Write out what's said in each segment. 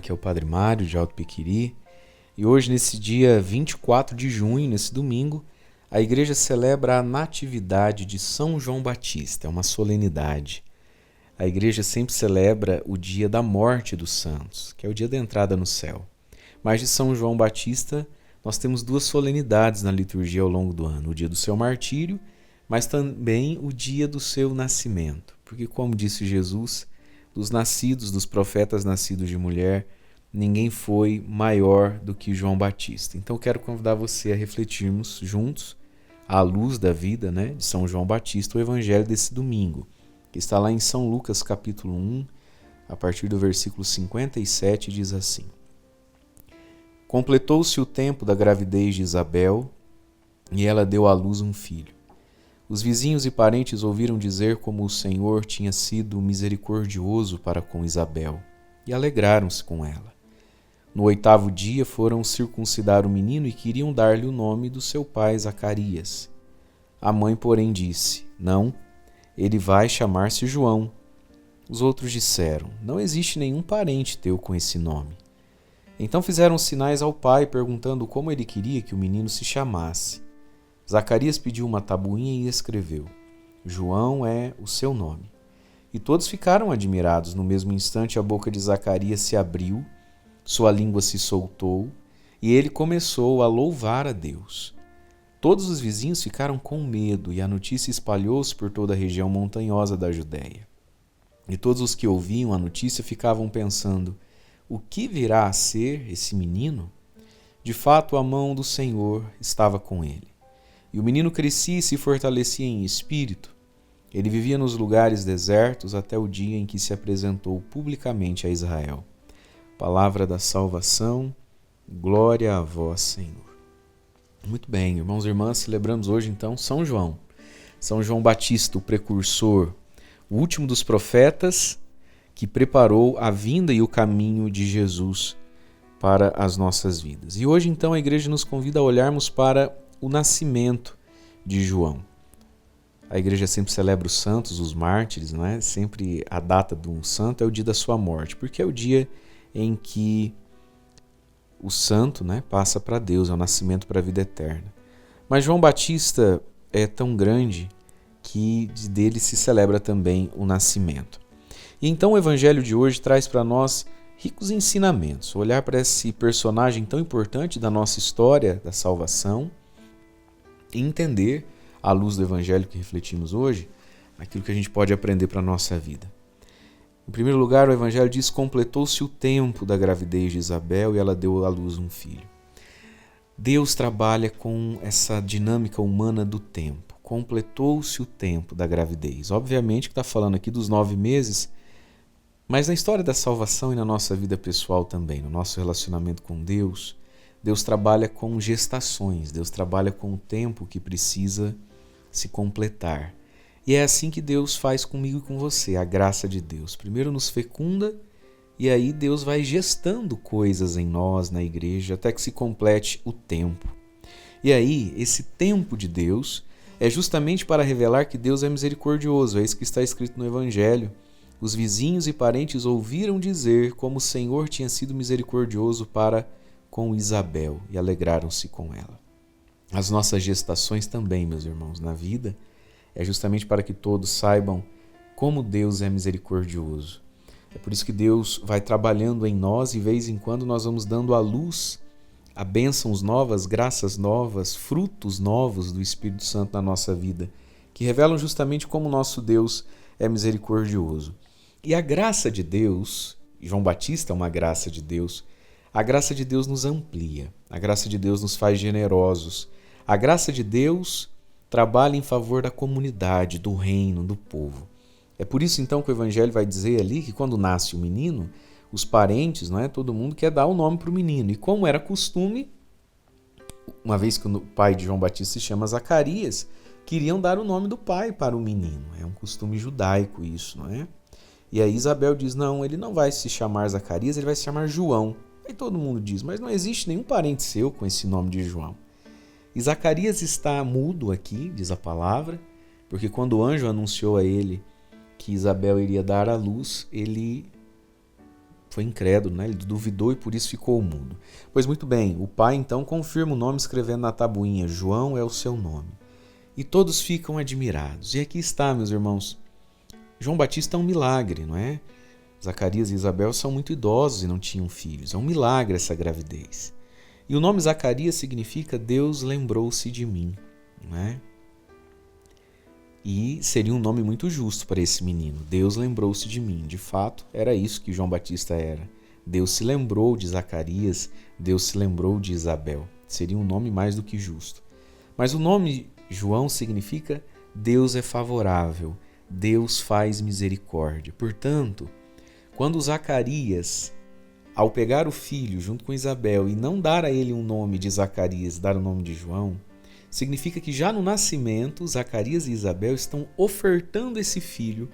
aqui é o Padre Mário de Alto Piquiri e hoje, nesse dia 24 de junho, nesse domingo, a igreja celebra a Natividade de São João Batista, é uma solenidade. A igreja sempre celebra o dia da morte dos santos, que é o dia da entrada no céu. Mas de São João Batista, nós temos duas solenidades na liturgia ao longo do ano, o dia do seu martírio, mas também o dia do seu nascimento. Porque, como disse Jesus, dos nascidos, dos profetas nascidos de mulher, ninguém foi maior do que João Batista. Então, eu quero convidar você a refletirmos juntos, à luz da vida, de São João Batista, o evangelho desse domingo, que está lá em São Lucas, capítulo 1, a partir do versículo 57, diz assim: Completou-se o tempo da gravidez de Isabel, e ela deu à luz um filho. Os vizinhos e parentes ouviram dizer como o Senhor tinha sido misericordioso para com Isabel, e alegraram-se com ela. No 8º dia foram circuncidar o menino e queriam dar-lhe o nome do seu pai Zacarias. A mãe, porém, disse: Não, ele vai chamar-se João. Os outros disseram: Não existe nenhum parente teu com esse nome. Então fizeram sinais ao pai, perguntando como ele queria que o menino se chamasse. Zacarias pediu uma tabuinha e escreveu: João é o seu nome. E todos ficaram admirados. No mesmo instante, a boca de Zacarias se abriu, sua língua se soltou, e ele começou a louvar a Deus. Todos os vizinhos ficaram com medo, e a notícia espalhou-se por toda a região montanhosa da Judéia. E todos os que ouviam a notícia ficavam pensando: o que virá a ser esse menino? De fato, a mão do Senhor estava com ele. E o menino crescia e se fortalecia em espírito. Ele vivia nos lugares desertos até o dia em que se apresentou publicamente a Israel. Palavra da salvação, glória a vós, Senhor. Muito bem, irmãos e irmãs, celebramos hoje então São João. São João Batista, o precursor, o último dos profetas que preparou a vinda e o caminho de Jesus para as nossas vidas. E hoje então a igreja nos convida a olharmos para o nascimento de João. A igreja sempre celebra os santos, os mártires, não é? Sempre a data de um santo é o dia da sua morte, porque é o dia em que o santo, passa para Deus, é o nascimento para a vida eterna. Mas João Batista é tão grande que dele se celebra também o nascimento. E então o evangelho de hoje traz para nós ricos ensinamentos, olhar para esse personagem tão importante da nossa história da salvação e entender, à luz do evangelho que refletimos hoje, aquilo que a gente pode aprender para a nossa vida. Em primeiro lugar, o evangelho diz: completou-se o tempo da gravidez de Isabel e ela deu à luz um filho. Deus trabalha com essa dinâmica humana do tempo. Completou-se o tempo da gravidez. Obviamente que está falando aqui dos 9 meses, mas na história da salvação e na nossa vida pessoal também, no nosso relacionamento com Deus, Deus trabalha com gestações, Deus trabalha com o tempo que precisa se completar. E é assim que Deus faz comigo e com você, a graça de Deus. Primeiro nos fecunda e aí Deus vai gestando coisas em nós, na igreja, até que se complete o tempo. E aí, esse tempo de Deus é justamente para revelar que Deus é misericordioso. É isso que está escrito no Evangelho. Os vizinhos e parentes ouviram dizer como o Senhor tinha sido misericordioso para com Isabel e alegraram-se com ela. As nossas gestações também, meus irmãos, na vida, é justamente para que todos saibam como Deus é misericordioso. É por isso que Deus vai trabalhando em nós e, de vez em quando, nós vamos dando à luz a bênçãos novas, graças novas, frutos novos do Espírito Santo na nossa vida, que revelam justamente como o nosso Deus é misericordioso. E a graça de Deus, João Batista é uma graça de Deus, a graça de Deus nos amplia, a graça de Deus nos faz generosos, a graça de Deus trabalha em favor da comunidade, do reino, do povo. É por isso então que o Evangelho vai dizer ali que quando nasce o menino, os parentes, todo mundo quer dar o nome para o menino. E como era costume, uma vez que o pai de João Batista se chama Zacarias, queriam dar o nome do pai para o menino. É um costume judaico isso, não é? E aí Isabel diz: não, ele não vai se chamar Zacarias, ele vai se chamar João. Aí todo mundo diz: mas não existe nenhum parente seu com esse nome de João. E Zacarias está mudo aqui, diz a palavra, porque quando o anjo anunciou a ele que Isabel iria dar à luz, ele foi incrédulo, né? Ele duvidou e por isso ficou mudo. Pois muito bem, o pai então confirma o nome escrevendo na tabuinha: João é o seu nome. E todos ficam admirados. E aqui está, meus irmãos, João Batista é um milagre, não é? Zacarias e Isabel são muito idosos e não tinham filhos. É um milagre essa gravidez. E o nome Zacarias significa Deus lembrou-se de mim, não é? E seria um nome muito justo para esse menino. Deus lembrou-se de mim. De fato, era isso que João Batista era. Deus se lembrou de Zacarias, Deus se lembrou de Isabel. Seria um nome mais do que justo. Mas o nome João significa Deus é favorável, Deus faz misericórdia. Portanto, quando Zacarias, ao pegar o filho junto com Isabel e não dar a ele um nome de Zacarias, dar o nome de João, significa que já no nascimento, Zacarias e Isabel estão ofertando esse filho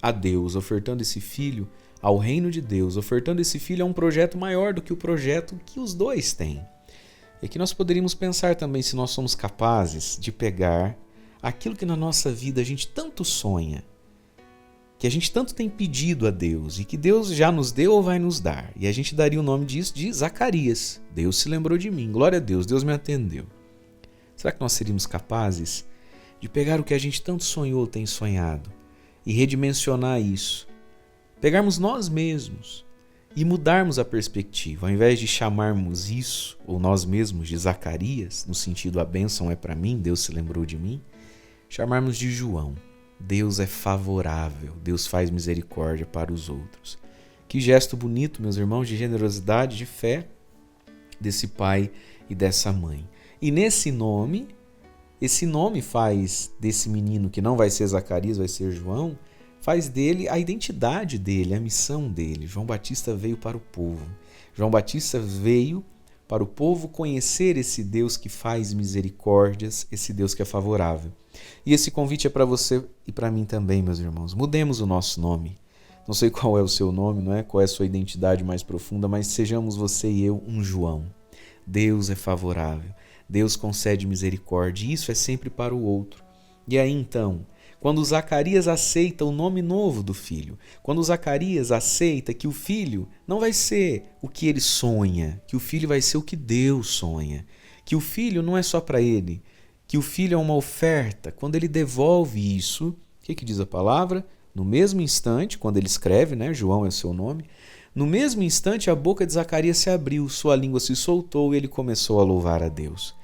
a Deus, ofertando esse filho ao reino de Deus, ofertando esse filho a um projeto maior do que o projeto que os dois têm. E aqui nós poderíamos pensar também se nós somos capazes de pegar aquilo que na nossa vida a gente tanto sonha, que a gente tanto tem pedido a Deus e que Deus já nos deu ou vai nos dar. E a gente daria o nome disso de Zacarias. Deus se lembrou de mim. Glória a Deus, Deus me atendeu. Será que nós seríamos capazes de pegar o que a gente tanto sonhou ou tem sonhado e redimensionar isso? Pegarmos nós mesmos e mudarmos a perspectiva. Ao invés de chamarmos isso, ou nós mesmos, de Zacarias, no sentido a bênção é para mim, Deus se lembrou de mim, chamarmos de João. Deus é favorável, Deus faz misericórdia para os outros. Que gesto bonito, meus irmãos, de generosidade, de fé desse pai e dessa mãe. E nesse nome, esse nome faz desse menino, que não vai ser Zacarias, vai ser João, faz dele a identidade dele, a missão dele. João Batista veio para o povo. João Batista veio para o povo conhecer esse Deus que faz misericórdias, esse Deus que é favorável. E esse convite é para você e para mim também, meus irmãos. Mudemos o nosso nome. Não sei qual é o seu nome, não é? Qual é a sua identidade mais profunda, mas sejamos você e eu um João. Deus é favorável. Deus concede misericórdia, e isso é sempre para o outro. E aí então, quando Zacarias aceita o nome novo do filho, quando Zacarias aceita que o filho não vai ser o que ele sonha, que o filho vai ser o que Deus sonha, que o filho não é só para ele, que o filho é uma oferta, quando ele devolve isso, o que diz a palavra? No mesmo instante, quando ele escreve, né, João é o seu nome, no mesmo instante a boca de Zacarias se abriu, sua língua se soltou e ele começou a louvar a Deus.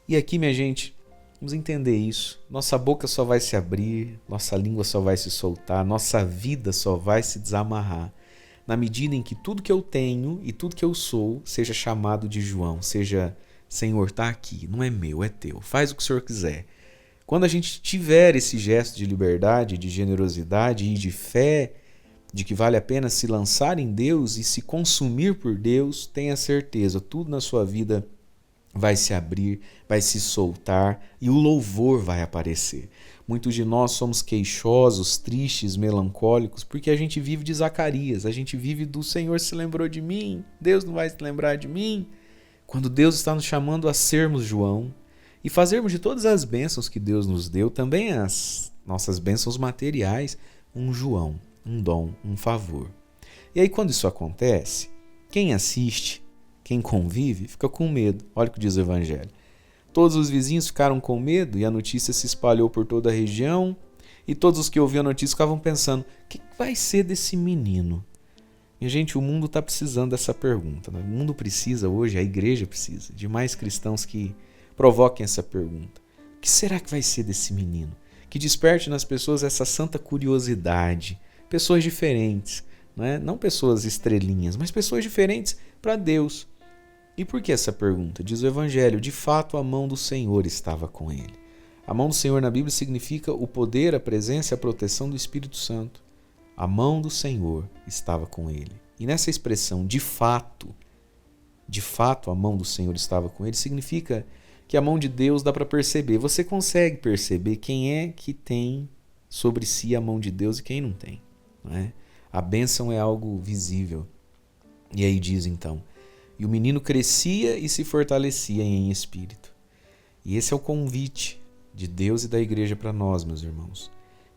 E aqui, minha gente, vamos entender isso. Nossa boca só vai se abrir, nossa língua só vai se soltar, nossa vida só vai se desamarrar na medida em que tudo que eu tenho e tudo que eu sou seja chamado de João, seja, Senhor, está aqui, não é meu, é teu, faz o que o Senhor quiser. Quando a gente tiver esse gesto de liberdade, de generosidade e de fé, de que vale a pena se lançar em Deus e se consumir por Deus, tenha certeza, tudo na sua vida vai se abrir, vai se soltar e o louvor vai aparecer. Muitos de nós somos queixosos, tristes, melancólicos, porque a gente vive de Zacarias, a gente vive do Senhor se lembrou de mim, Deus não vai se lembrar de mim. Quando Deus está nos chamando a sermos João e fazermos de todas as bênçãos que Deus nos deu, também as nossas bênçãos materiais, um João, um dom, um favor. E aí quando isso acontece, quem assiste, quem convive, fica com medo. Olha o que diz o Evangelho. Todos os vizinhos ficaram com medo e a notícia se espalhou por toda a região e todos os que ouviam a notícia ficavam pensando, o que vai ser desse menino? E, gente, o mundo está precisando dessa pergunta. Né? O mundo precisa hoje, a igreja precisa, de mais cristãos que provoquem essa pergunta. O que será que vai ser desse menino? Que desperte nas pessoas essa santa curiosidade. Pessoas diferentes, né? Não pessoas estrelinhas, mas pessoas diferentes para Deus. E por que essa pergunta? Diz o Evangelho, de fato a mão do Senhor estava com ele. A mão do Senhor na Bíblia significa o poder, a presença e a proteção do Espírito Santo. A mão do Senhor estava com ele. E nessa expressão, de fato a mão do Senhor estava com ele, significa que a mão de Deus dá para perceber. Você consegue perceber quem é que tem sobre si a mão de Deus e quem não tem. Não é? A bênção é algo visível. E aí diz então, e o menino crescia e se fortalecia em espírito. E esse é o convite de Deus e da igreja para nós, meus irmãos.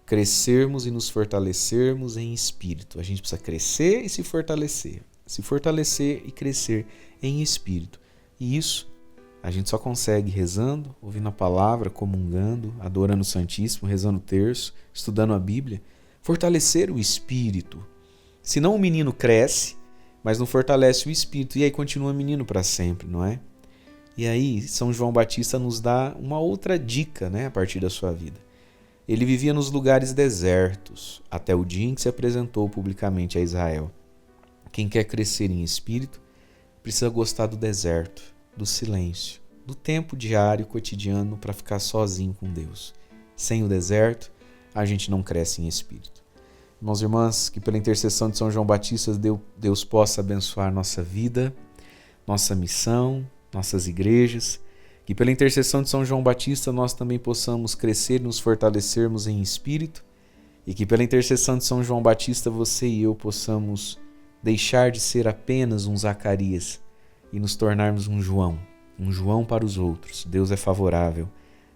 crescermos e nos fortalecermos em espírito. A gente precisa crescer e se fortalecer e crescer em espírito. E isso a gente só consegue rezando, ouvindo a palavra, comungando, adorando o Santíssimo, rezando o terço, estudando a Bíblia. Fortalecer o espírito. Senão o menino cresce, mas não fortalece o espírito, e aí continua menino para sempre, não é? E aí São João Batista nos dá uma outra dica, né, a partir da sua vida. Ele vivia nos lugares desertos, até o dia em que se apresentou publicamente a Israel. Quem quer crescer em espírito precisa gostar do deserto, do silêncio, do tempo diário, cotidiano, para ficar sozinho com Deus. Sem o deserto, a gente não cresce em espírito. Irmãos e irmãs, que pela intercessão de São João Batista, Deus possa abençoar nossa vida, nossa missão, nossas igrejas, que pela intercessão de São João Batista nós também possamos crescer e nos fortalecermos em espírito, e que pela intercessão de São João Batista você e eu possamos deixar de ser apenas um Zacarias e nos tornarmos um João para os outros. Deus é favorável,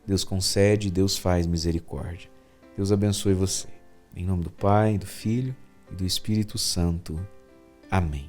Deus concede, Deus faz misericórdia. Deus abençoe você. Em nome do Pai, do Filho e do Espírito Santo. Amém.